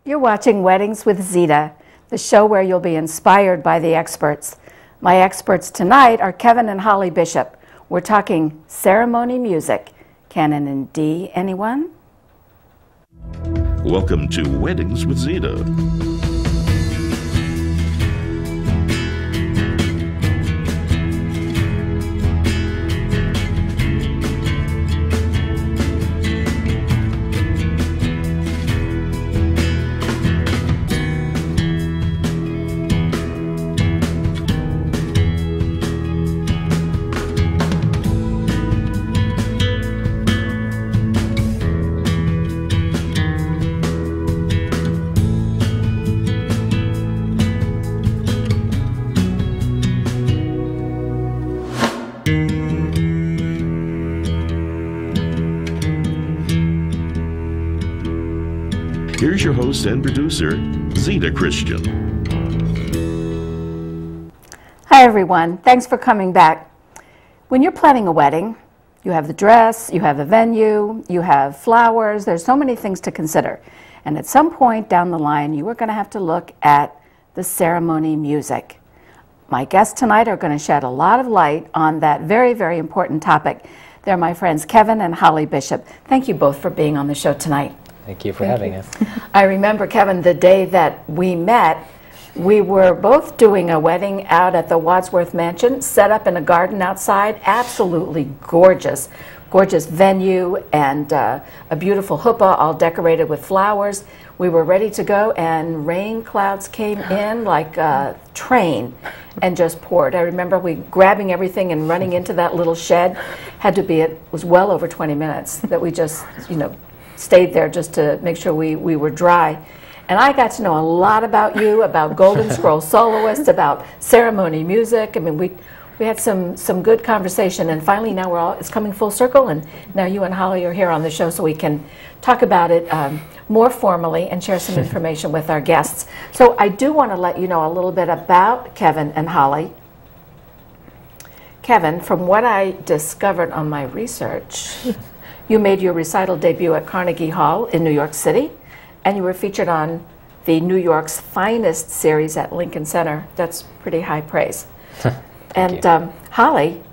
You're watching Weddings with Zita, the show where you'll be inspired by the experts. My experts tonight are Kevin and Holly Bishop. We're talking ceremony music. Canon in D, anyone? Welcome to Weddings with Zita. Here's your host and producer, Zita Christian. Hi everyone, thanks for coming back. When you're planning a wedding, you have the dress, you have the venue, you have flowers, there's so many things to consider. And at some point down the line, you are going to have to look at the ceremony music. My guests tonight are going to shed a lot of light on that very, very important topic. They're my friends Kevin and Holly Bishop. Thank you both for being on the show tonight. Thank you for having us. I remember, Kevin, the day that we met, we were both doing a wedding out at the Wadsworth Mansion, set up in a garden outside, absolutely gorgeous. Gorgeous venue and a beautiful chuppah all decorated with flowers. We were ready to go and rain clouds came in like a train and just poured. I remember we grabbing everything and running into that little shed. It was well over 20 minutes that we just, stayed there just to make sure we were dry. And I got to know a lot about you, about Golden Scroll Soloists, about ceremony music. I mean, we had some good conversation, and finally now it's coming full circle, and now you and Holly are here on the show so we can talk about it more formally and share some information with our guests. So I do want to let you know a little bit about Kevin and Holly. Kevin, from what I discovered on my research, you made your recital debut at Carnegie Hall in New York City, and you were featured on the New York's Finest series at Lincoln Center. That's pretty high praise. And Holly,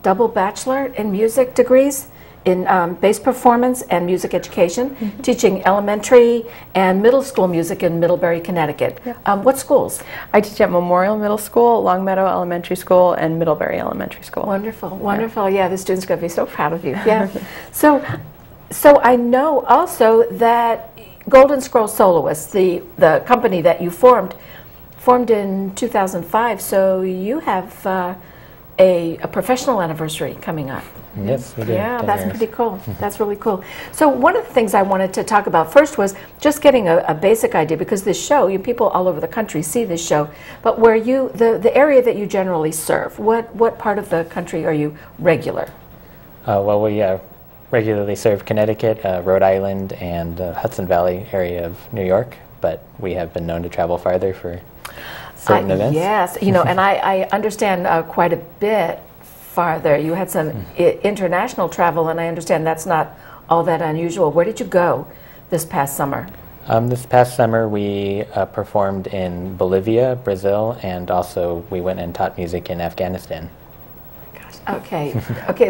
double bachelor in music degrees in bass performance and music education, teaching elementary and middle school music in Middlebury, Connecticut. Yeah. What schools? I teach at Memorial Middle School, Longmeadow Elementary School, and Middlebury Elementary School. Wonderful, wonderful. Yeah, the students are going to be so proud of you. Yeah. So I know also that Golden Scroll Soloists, the company that you formed in 2005, so you have a professional anniversary coming up. Yes, we do. Yeah, that's pretty cool. That's really cool. So one of the things I wanted to talk about first was just getting a basic idea, because this show, people all over the country see this show, but where the area that you generally serve, what part of the country are you regular? Well, we regularly serve Connecticut, Rhode Island, and Hudson Valley area of New York, but we have been known to travel farther for certain events. Yes, and I understand quite a bit farther. You had some international travel, and I understand that's not all that unusual. Where did you go this past summer? This past summer we performed in Bolivia, Brazil, and also we went and taught music in Afghanistan. Okay,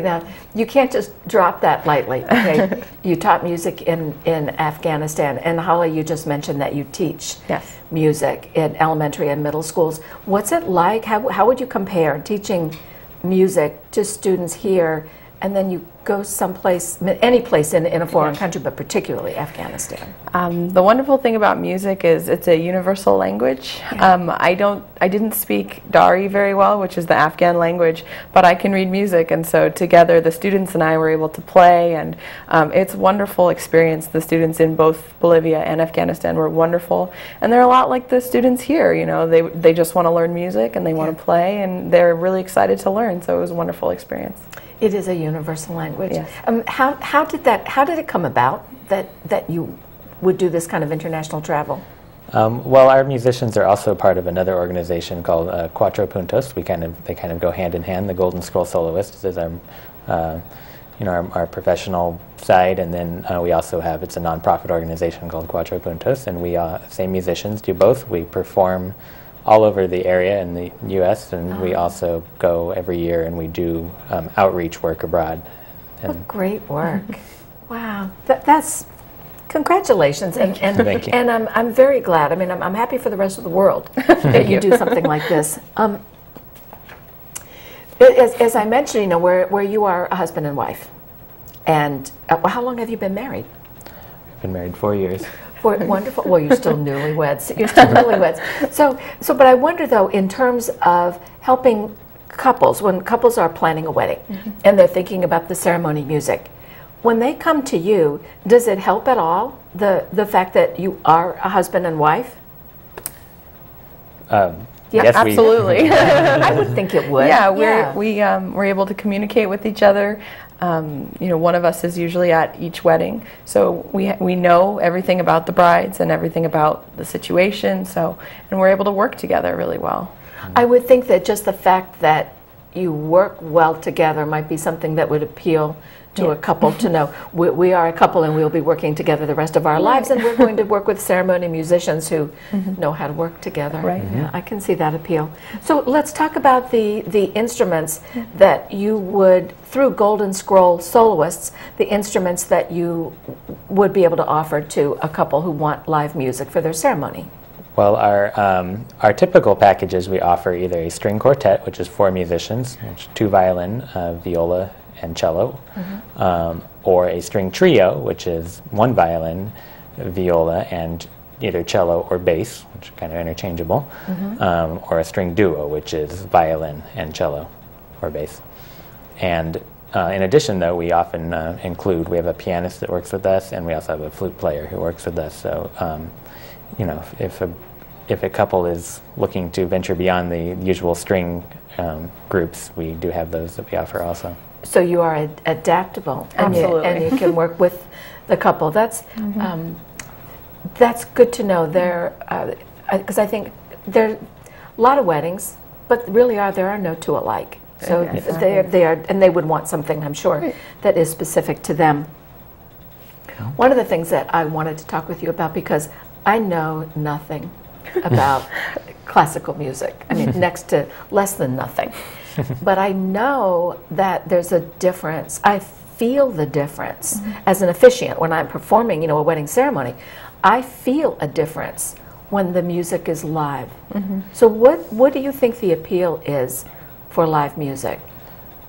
now you can't just drop that lightly. Okay, you taught music in Afghanistan, and Holly, you just mentioned that you teach music in elementary and middle schools. What's it like? How would you compare teaching music to students here, and then you go someplace, any place in a foreign country, but particularly Afghanistan? The wonderful thing about music is it's a universal language. Yeah. I didn't speak Dari very well, which is the Afghan language, but I can read music, and so together the students and I were able to play, and it's a wonderful experience. The students in both Bolivia and Afghanistan were wonderful, and they're a lot like the students here. They just want to learn music and they want to play, and they're really excited to learn, so it was a wonderful experience. It is a universal language. Yes. How did it come about that you would do this kind of international travel? Well, our musicians are also part of another organization called Cuatro Puntos. They kind of go hand in hand. The Golden Scroll Soloists is our professional side, and then we also have, it's a nonprofit organization called Cuatro Puntos, and we same musicians do both. We perform all over the area in the U.S., and we also go every year and we do outreach work abroad. And what great work. Wow. That's, congratulations. Thank you. And I'm very glad. I mean, I'm happy for the rest of the world that you do something like this. As I mentioned, you know, where you are a husband and wife, and how long have you been married? I've been married 4 years. Wonderful. Well, you're still newlyweds. You're still newlyweds. But I wonder, though, in terms of helping couples, when couples are planning a wedding and they're thinking about the ceremony music, when they come to you, does it help at all, the fact that you are a husband and wife? Yeah, yes, absolutely. I would think it would. Yeah, we're able to communicate with each other. You know, one of us is usually at each wedding, so we know everything about the brides and everything about the situation. And we're able to work together really well. I would think that just the fact that you work well together might be something that would appeal to a couple to know we are a couple and we'll be working together the rest of our lives, and we're going to work with ceremony musicians who know how to work together. Right. Yeah, I can see that appeal. So let's talk about the instruments that you would, through Golden Scroll Soloists, the instruments that you would be able to offer to a couple who want live music for their ceremony. Well, our typical packages, we offer either a string quartet, which is 4 musicians, which 2 violin, viola, and cello, or a string trio, which is 1 violin, viola, and either cello or bass, which are kind of interchangeable, or a string duo, which is violin and cello or bass. And in addition, though, we often we have a pianist that works with us, and we also have a flute player who works with us. So, you know, if a couple is looking to venture beyond the usual string groups, we do have those that we offer also. So you are adaptable, and you can work with the couple. That's good to know. Because I think there are a lot of weddings, but really there are no two alike. So they are, and they would want something, I'm sure, that is specific to them. One of the things that I wanted to talk with you about, because I know nothing about classical music. I mean, next to less than nothing. But I know that there's a difference. I feel the difference as an officiant when I'm performing, you know, a wedding ceremony. I feel a difference when the music is live. So what do you think the appeal is for live music?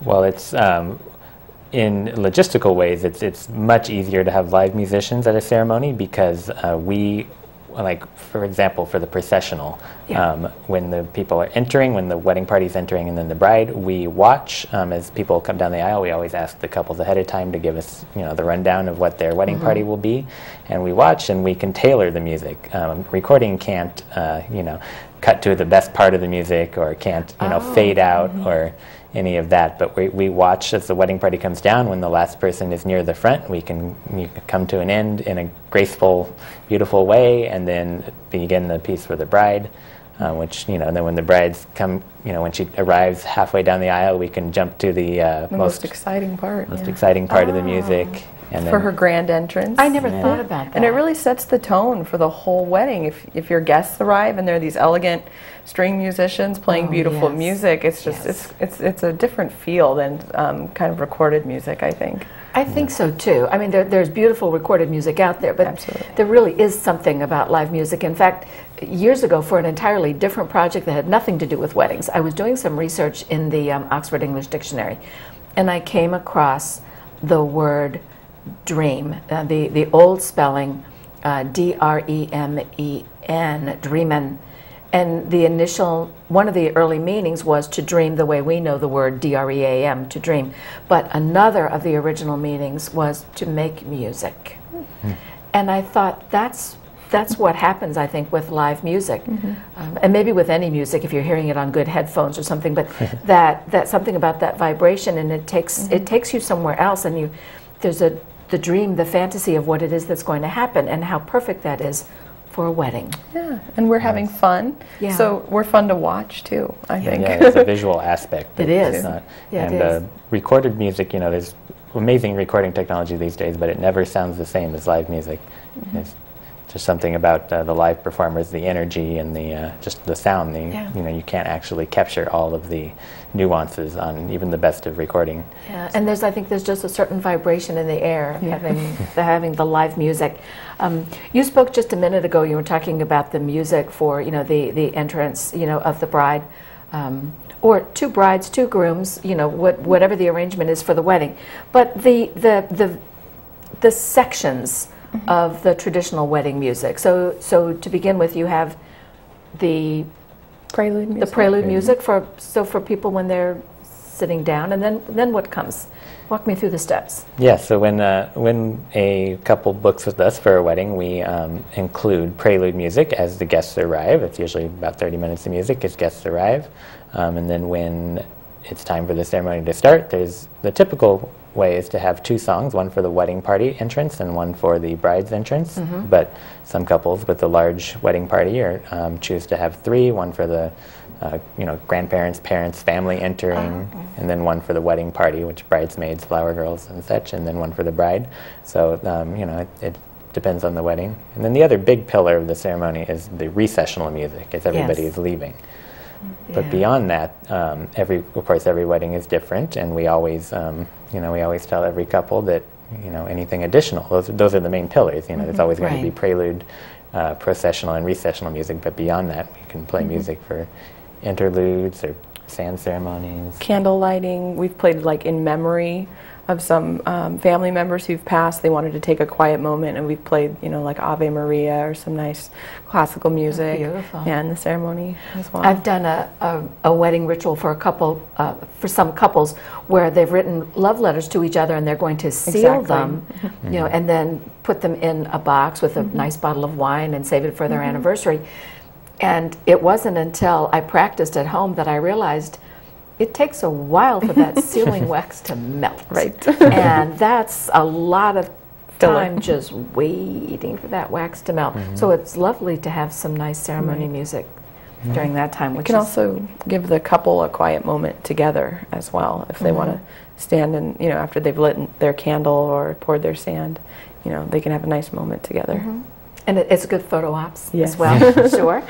Well, it's in logistical ways, it's much easier to have live musicians at a ceremony because like, for example, for the processional, when the people are entering, when the wedding party's entering, and then the bride, we watch as people come down the aisle. We always ask the couples ahead of time to give us, you know, the rundown of what their wedding party will be, and we watch and we can tailor the music. Recording can't, you know, cut to the best part of the music, or can't, you know, fade out or any of that, but we watch as the wedding party comes down. When the last person is near the front, we can come to an end in a graceful, beautiful way, and then begin the piece for the bride, which, you know, then when the brides come, you know, when she arrives halfway down the aisle, we can jump to the most exciting part. Exciting part of the music. And for her grand entrance. I never thought about that. And it really sets the tone for the whole wedding. If your guests arrive and there are these elegant string musicians playing beautiful music, it's just it's a different feel than kind of recorded music, I think. I think so too. I mean, there's beautiful recorded music out there, but there really is something about live music. In fact, years ago, for an entirely different project that had nothing to do with weddings, I was doing some research in the Oxford English Dictionary, and I came across the word dream, the old spelling, D-R-E-M-E-N, dreamin', and the initial, one of the early meanings was to dream the way we know the word D-R-E-A-M, to dream, but another of the original meanings was to make music. And I thought that's what happens, I think, with live music, and maybe with any music if you're hearing it on good headphones or something, but that something about that vibration, and it takes you somewhere else, and there's the dream, the fantasy of what it is that's going to happen, and how perfect that is for a wedding. Yeah, and we're having fun, so we're fun to watch too, I think. Yeah, there's a visual aspect. It is. Recorded music, you know, there's amazing recording technology these days, but it never sounds the same as live music. It's just something about the live performers, the energy and the just the sound. You know, you can't actually capture all of the nuances on even the best of recording. Yeah, and I think there's just a certain vibration in the air having the live music. You spoke just a minute ago. You were talking about the music for the entrance of the bride. Or two brides, two grooms, whatever the arrangement is for the wedding. But the sections of the traditional wedding music. So to begin with, you have the prelude music. The prelude music for people when they're sitting down, and then what comes? Walk me through the steps. Yeah, so when a couple books with us for a wedding, we include prelude music as the guests arrive. It's usually about 30 minutes of music as guests arrive. And then when it's time for the ceremony to start, there's the typical way is to have two songs, one for the wedding party entrance and one for the bride's entrance. But some couples with a large wedding party choose to have three, one for the grandparents, parents, family entering, and then one for the wedding party, which bridesmaids, flower girls, and such, and then one for the bride. So it depends on the wedding. And then the other big pillar of the ceremony is the recessional music, as everybody is leaving. But beyond that, every wedding is different, and we always tell every couple that anything additional. Those are the main pillars. There's always going to be prelude, processional, and recessional music. But beyond that, we can play music for interludes or sand ceremonies. Candle lighting. We've played like in memory of some family members who've passed. They wanted to take a quiet moment, and we've played, like Ave Maria or some nice classical music. Beautiful. Yeah, in the ceremony as well. I've done a wedding ritual for a couple, for some couples, where they've written love letters to each other, and they're going to seal them, and then put them in a box with a nice bottle of wine and save it for their anniversary. And it wasn't until I practiced at home that I realized it takes a while for that sealing wax to melt. Right. And that's a lot of time just waiting for that wax to melt. So it's lovely to have some nice ceremony music during that time. Which can also give the couple a quiet moment together as well, if they want to stand and, after they've lit their candle or poured their sand, they can have a nice moment together. And it's good photo ops as well, sure.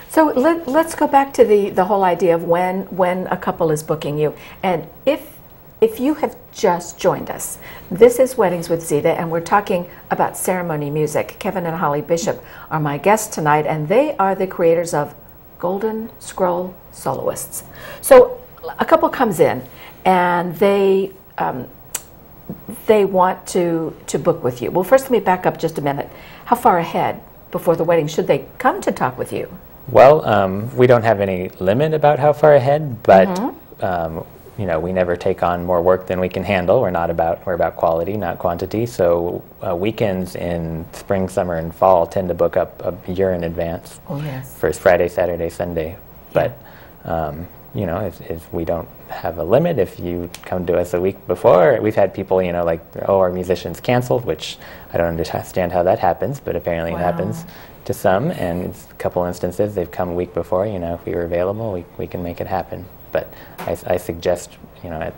So let's go back to the whole idea of when a couple is booking you. And if you have just joined us, this is Weddings with Zita, and we're talking about ceremony music. Kevin and Holly Bishop are my guests tonight, and they are the creators of Golden Scroll Soloists. So a couple comes in, and they want to book with you. Well, first let me back up just a minute. How far ahead before the wedding should they come to talk with you? Well, we don't have any limit about how far ahead, but we never take on more work than we can handle. We're about quality, not quantity. So weekends in spring, summer, and fall tend to book up a year in advance. Oh yes. First Friday, Saturday, Sunday. But if we don't have a limit. If you come to us a week before, we've had people, our musicians canceled, which I don't understand how that happens, but apparently it happens to some, and it's a couple instances they've come a week before. If we were available, we can make it happen. But I suggest, at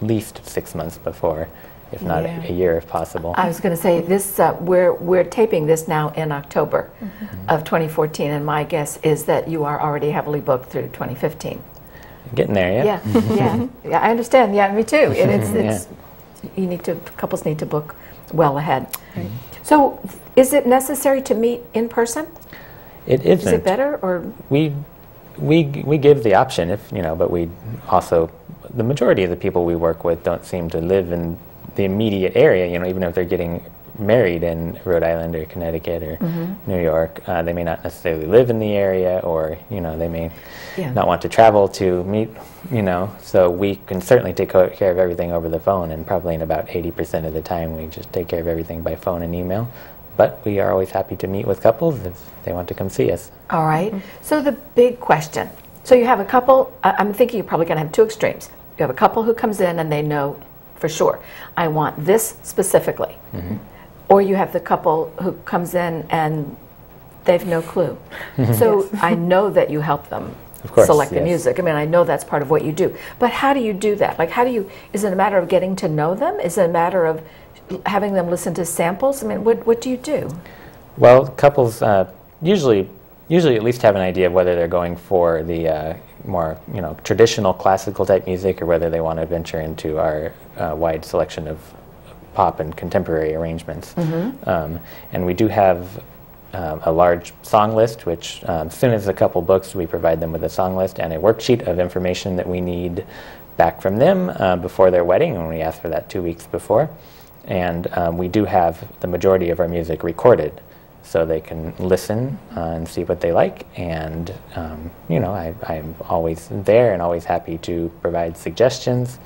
least 6 months before, if not a year if possible. I was going to say this. We're taping this now in October of 2014, and my guess is that you are already heavily booked through 2015. Getting there, yeah. Yeah. I understand. Yeah, me too. It's couples need to book well ahead. So, is it necessary to meet in person? It isn't. Is it better, or we give the option but we also, the majority of the people we work with don't seem to live in the immediate area. Even if they're getting married in Rhode Island or Connecticut or New York, they may not necessarily live in the area, or they may not want to travel to meet. So we can certainly take care of everything over the phone, and probably in about 80% of the time we just take care of everything by phone and email. But we are always happy to meet with couples if they want to come see us. All right. So the big question. So you have a couple. I'm thinking you're probably going to have two extremes. You have a couple who comes in and they know for sure, I want this specifically. Or you have the couple who comes in and they've no clue. So I know that you help them Of course, select the yes. music. I mean, I know that's part of what you do. But how do you do that? Like, is it a matter of getting to know them? Is it a matter of having them listen to samples? I mean, what do you do? Well, couples usually at least have an idea of whether they're going for the more traditional classical type music, or whether they want to venture into our wide selection of pop and contemporary arrangements. And we do have a large song list, which as soon as a couple books, we provide them with a song list and a worksheet of information that we need back from them before their wedding, and we ask for that 2 weeks before. And we do have the majority of our music recorded, so they can listen and see what they like. And I'm always there and always happy to provide suggestions.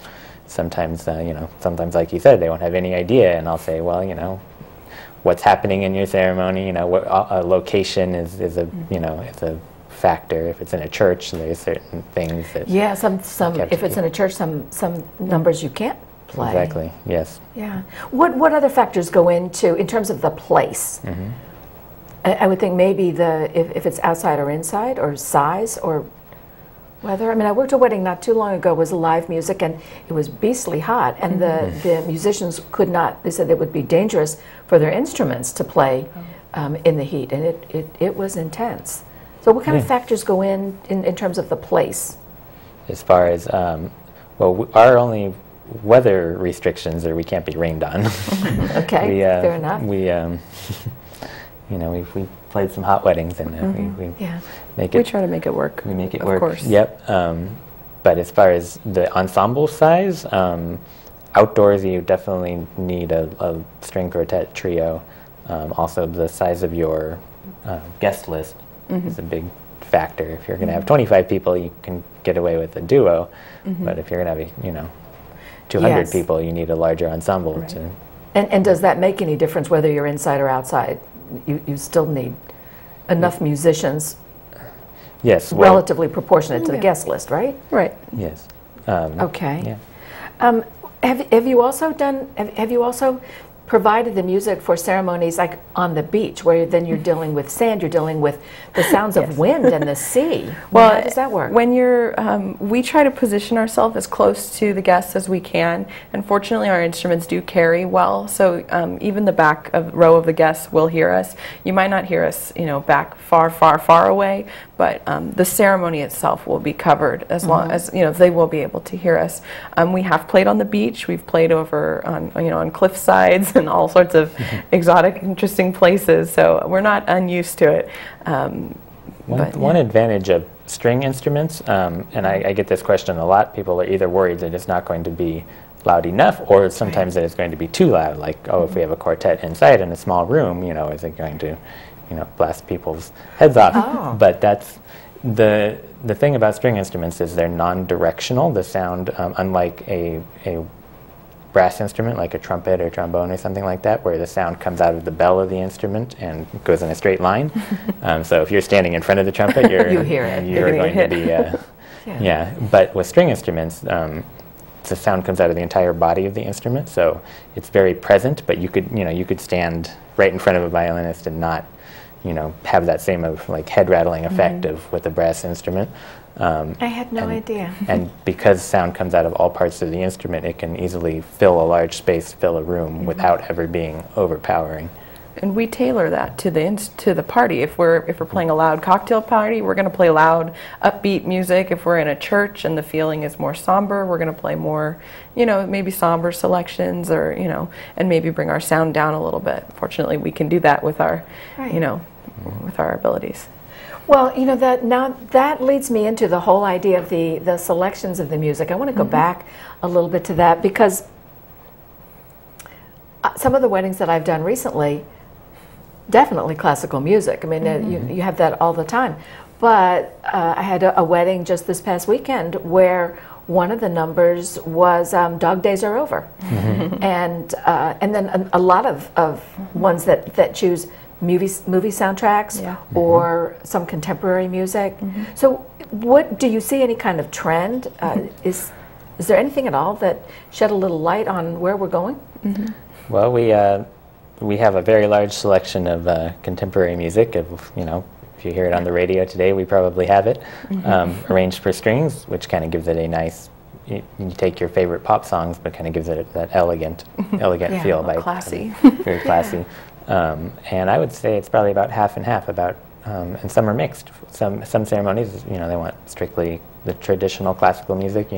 Sometimes, sometimes, like you said, they won't have any idea, and I'll say, well, what's happening in your ceremony? What a location is a it's a factor. If it's in a church, there's certain things that some if it's in a church, some numbers you can't play. Exactly. Yes. Yeah. What other factors go into in terms of the place? I would think maybe if it's outside or inside, or size, or weather. I mean, I worked a wedding not too long ago. It was live music, and it was beastly hot, and the musicians could not. They said it would be dangerous for their instruments to play in the heat, and it was intense. So, what kind of factors go in terms of the place? As far as our only weather restrictions are we can't be rained on. Okay, fair enough. We played some hot weddings, and we make it. We try to make it work. We make it of work. Course. Yep. But as far as the ensemble size, outdoors you definitely need a string quartet trio. Also, the size of your guest list is a big factor. If you're going to have 25 people, you can get away with a duo. But if you're going to have 200 people, you need a larger ensemble. Right. And does that make any difference whether you're inside or outside? You still need enough musicians. Yes, relatively proportionate to the guest list, right? Right. Yes. Okay. Yeah. Have you also provided the music for ceremonies like on the beach, where then you're dealing with sand, you're dealing with the sounds of wind and the sea? Well, how does that work? When we try to position ourselves as close to the guests as we can, and fortunately our instruments do carry well, so even the back row of the guests will hear us. You might not hear us, back far away, but the ceremony itself will be covered as long as they will be able to hear us. We have played on the beach. We've played over on cliff sides and all sorts of exotic, interesting places. So we're not unused to it. One advantage of string instruments, and I get this question a lot. People are either worried that it's not going to be loud enough, or sometimes that it's going to be too loud. Like, if we have a quartet inside in a small room, is it going to blast people's heads off? Oh. But that's the thing about string instruments is they're non-directional. The sound, unlike a brass instrument like a trumpet or trombone or something like that, where the sound comes out of the bell of the instrument and goes in a straight line. So if you're standing in front of the trumpet, you hear it. You're going to be But with string instruments, the sound comes out of the entire body of the instrument, so it's very present. But you could stand right in front of a violinist and not have that same head rattling effect of with a brass instrument. I had no idea. And because sound comes out of all parts of the instrument, it can easily fill a large space, fill a room without ever being overpowering. And we tailor that to the party. If we're playing a loud cocktail party, we're going to play loud, upbeat music. If we're in a church and the feeling is more somber, we're going to play more, maybe somber selections, or and maybe bring our sound down a little bit. Fortunately, we can do that with our, with our abilities. Well, that leads me into the whole idea of the selections of the music. I want to go back a little bit to that, because some of the weddings that I've done recently, definitely classical music. I mean, you have that all the time. But I had a wedding just this past weekend where one of the numbers was Dog Days Are Over. And then a lot of ones that choose movie soundtracks or some contemporary music. So what do you see any kind of trend? Is there anything at all that shed a little light on where we're going? Well, we have a very large selection of contemporary music of if you hear it on the radio today, we probably have it, arranged for strings, which kind of gives it a nice, you take your favorite pop songs, but kind of gives it that elegant feel. Classy. Very classy. And I would say it's probably about half and half, and some are mixed. Some ceremonies, they want strictly the traditional classical music,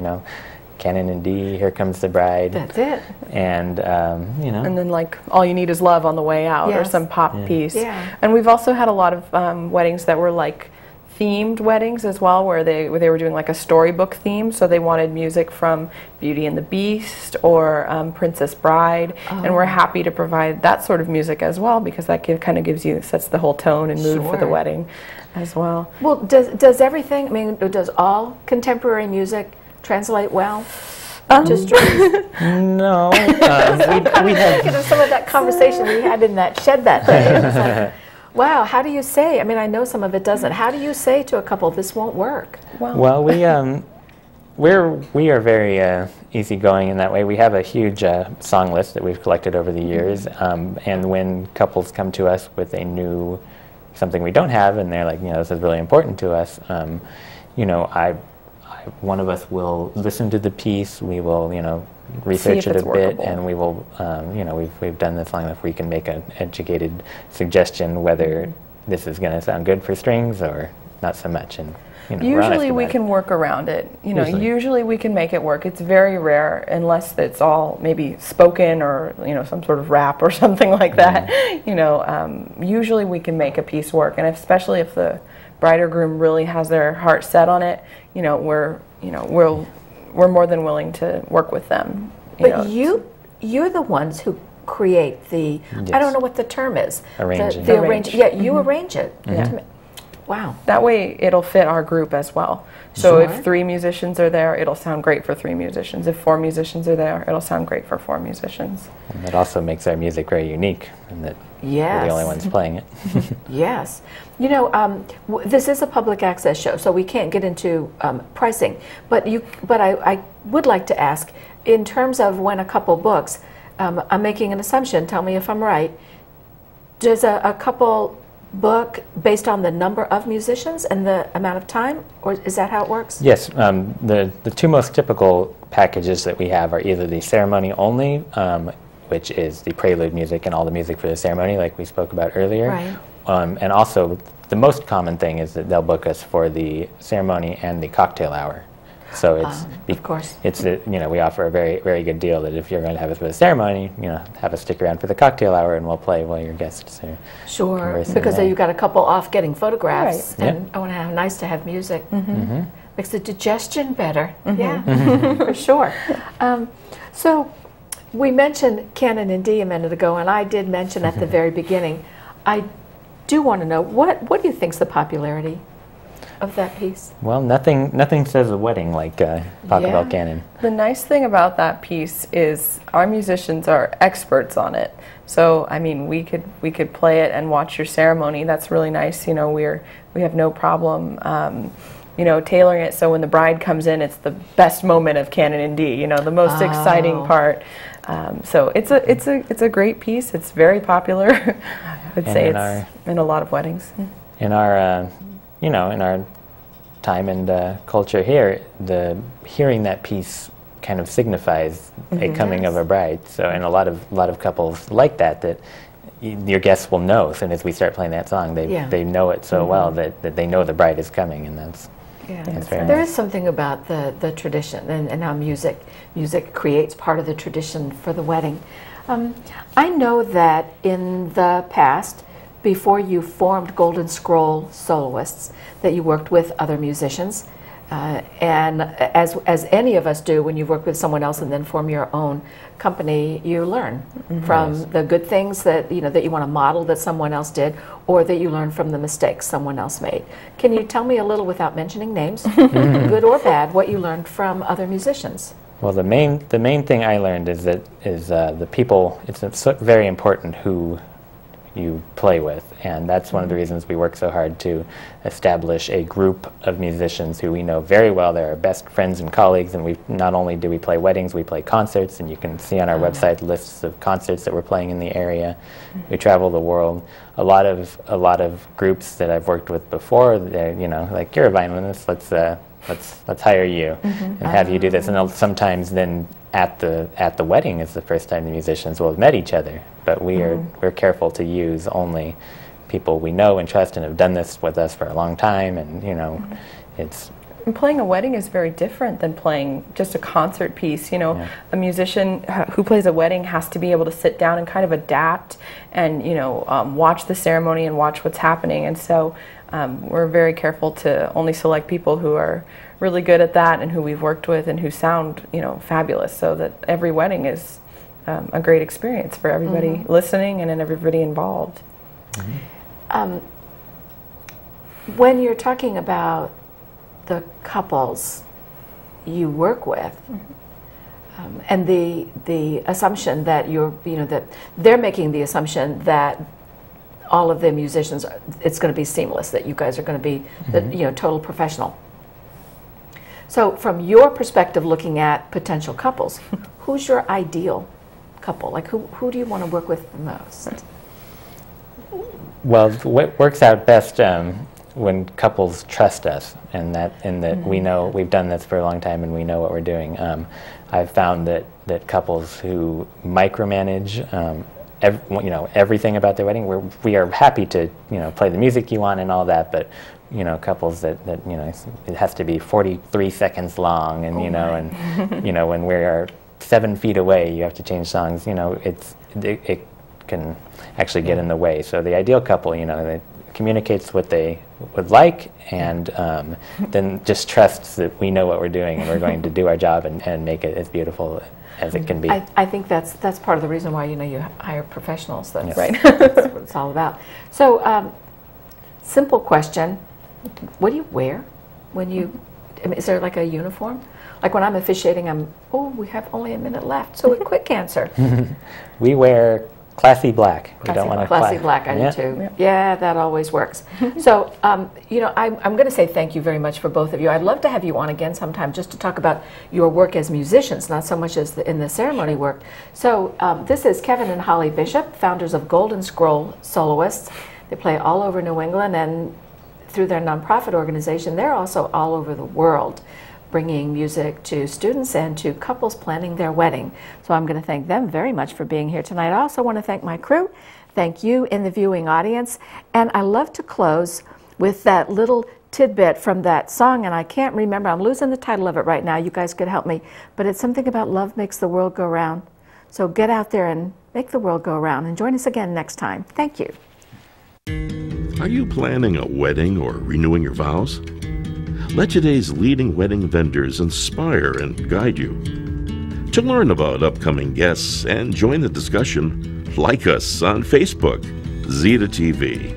Canon in D, Here Comes the Bride. That's it. And, And then like All You Need Is Love on the Way Out, or some pop piece. Yeah. And we've also had a lot of weddings that were like themed weddings as well, where they were doing like a storybook theme, so they wanted music from Beauty and the Beast or Princess Bride, and we're happy to provide that sort of music as well, because that kind of sets the whole tone and mood for the wedding as well. Well, does everything, I mean, does all contemporary music translate well to strings? No. We have Some of that conversation we had in that shed that day. It was like, wow, how do you say? I mean, I know some of it doesn't. How do you say to a couple, this won't work? Well, we are very easygoing in that way. We have a huge song list that we've collected over the years, and when couples come to us with something we don't have, and they're like, this is really important to us, one of us will listen to the piece. We will, research it a bit, and we will, we've done this long enough. We can make an educated suggestion whether this is going to sound good for strings or not so much. And usually we can work around it. Usually we can make it work. It's very rare, unless it's all maybe spoken or some sort of rap or something like that. Usually we can make a piece work, and especially if the bride or groom really has their heart set on it, we're more than willing to work with them. But you're the ones who create the, I don't know what the term is. Arranging. The arrange. Yeah, you arrange it. Wow. That way it'll fit our group as well. So if 3 musicians are there, it'll sound great for 3 musicians. If 4 musicians are there, it'll sound great for 4 musicians. And that also makes our music very unique, and that we're the only ones playing it. Yes. This is a public access show, so we can't get into pricing. But I would like to ask, in terms of when a couple books, I'm making an assumption, tell me if I'm right, does a couple book based on the number of musicians and the amount of time, or is that how it works? Yes. The 2 most typical packages that we have are either the ceremony only, which is the prelude music and all the music for the ceremony, like we spoke about earlier. Right. And also, the most common thing is that they'll book us for the ceremony and the cocktail hour. So of course. We offer a very, very good deal that if you're going to have us for the ceremony, have us stick around for the cocktail hour, and we'll play while your guests are conversing. Because then you've got a couple off getting photographs, Right. and nice to have music. Makes the digestion better. Yeah, for sure. So we mentioned Canon in D a minute ago, and I did mention at the very beginning. I do want to know, what do you think's the popularity of that piece? Well, nothing says a wedding like Pachelbel Canon. The nice thing about that piece is our musicians are experts on it. So I mean, we could play it and watch your ceremony. That's really nice. We have no problem. Tailoring it so when the bride comes in, it's the best moment of Canon in D. The most exciting part. So it's a great piece. It's very popular. I would say it's in a lot of weddings. In our in our time and culture here, hearing that piece kind of signifies a coming of a bride. So, and a lot of couples like that your guests will know as soon as we start playing that song. They know it so well that they know the bride is coming, and that's very There nice. is something about the tradition and how music creates part of the tradition for the wedding. I know that in the past, before you formed Golden Scroll Soloists, that you worked with other musicians, and as any of us do when you work with someone else and then form your own company, you learn from the good things that you want to model that someone else did, or that you learn from the mistakes someone else made. Can you tell me a little, without mentioning names, good or bad, what you learned from other musicians? Well, the main thing I learned is that the people. It's very important who you play with. And that's one of the reasons we work so hard to establish a group of musicians who we know very well. They're our best friends and colleagues, and we not only do we play weddings, we play concerts, and you can see on our website lists of concerts that we're playing in the area. We travel the world. A lot of groups that I've worked with before, they're, you know, like, you're a violinist, let's hire you and have you do this. And sometimes then at the wedding is the first time the musicians will have met each other. But we're careful to use only people we know and trust and have done this with us for a long time. And you know, it's. And playing a wedding is very different than playing just a concert piece. You know, a musician who plays a wedding has to be able to sit down and kind of adapt and, you know, watch the ceremony and watch what's happening. And so we're very careful to only select people who are really good at that and who we've worked with and who sound, you know, fabulous, so that every wedding is a great experience for everybody listening and everybody involved. When you're talking about the couples you work with, and the assumption that that they're making the assumption that all of the musicians, it's going to be seamless, that you guys are going to be the total professional. So from your perspective, looking at potential couples, who's your ideal couple? Like who do you want to work with the most? Well, what works out best when couples trust us, and that we know we've done this for a long time and we know what we're doing. I've found that couples who micromanage everything about their wedding, we are happy to play the music you want and all that, but couples that it has to be 43 seconds long, and and when we are 7 feet away you have to change songs. It can actually get in the way. So the ideal couple, that communicates what they would like, and then just trusts that we know what we're doing and we're going to do our job and make it as beautiful as it can be. I think that's part of the reason why you hire professionals. That's right. That's what it's all about. So simple question: what do you wear when you? Is there like a uniform? Like when I'm officiating, we have only a minute left, so a quick answer. We wear classy black. We don't want to classy black. I do too. Yeah, that always works. So, I'm going to say thank you very much for both of you. I'd love to have you on again sometime just to talk about your work as musicians, not so much as in the ceremony work. So, this is Kevin and Holly Bishop, founders of Golden Scroll Soloists. They play all over New England, and through their nonprofit organization, they're also all over the world, bringing music to students and to couples planning their wedding. So I'm going to thank them very much for being here tonight. I also want to thank my crew, thank you in the viewing audience, and I love to close with that little tidbit from that song, and I can't remember, I'm losing the title of it right now, you guys could help me, but it's something about love makes the world go round. So get out there and make the world go round, and join us again next time. Thank you. Are you planning a wedding or renewing your vows? Let today's leading wedding vendors inspire and guide you. To learn about upcoming guests and join the discussion, like us on Facebook, Zita TV.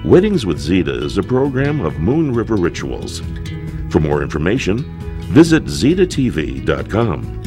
Weddings with Zita is a program of Moon River Rituals. For more information, visit zitatv.com.